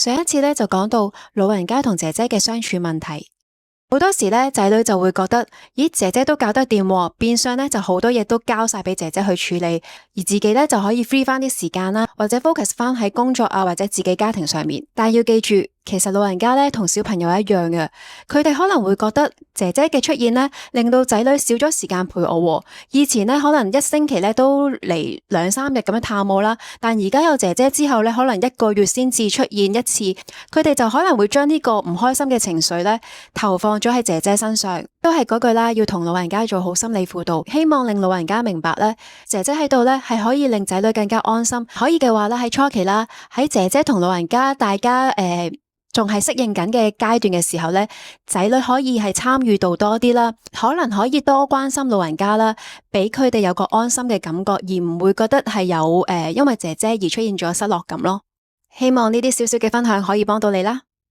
上一次咧就講到老人家同姐姐嘅相處問題，好多時咧仔女就會覺得，咦，姐姐都搞得掂喎，變相咧就好多嘢都交晒俾姐姐去處理，而自己咧就可以 free 翻啲時間啦，或者 focus 翻喺工作啊或者自己家庭上面。但係要記住，其實老人家咧同小朋友一樣嘅，佢哋可能會覺得姐姐嘅出現咧令到仔女少咗時間陪我喎。以前咧可能一星期咧都嚟2-3日咁樣探我啦，但而家有姐姐之後咧，可能1個月先至出現一次，佢哋就可能會將呢個唔開心嘅情緒咧投放咗喺姐姐身上。都係嗰句啦，要同老人家做好心理輔導，希望令老人家明白咧，姐姐喺度咧係可以令仔女更加安心。可以嘅話咧，喺初期啦，喺姐姐同老人家大家仲係適應緊嘅階段嘅時候呢，仔女可以係參與度多啲啦，可能可以多關心老人家啦，俾佢哋有個安心嘅感覺，而唔會覺得係有因為姐姐而出現咗失落感咯。希望呢啲少少嘅分享可以幫到你啦。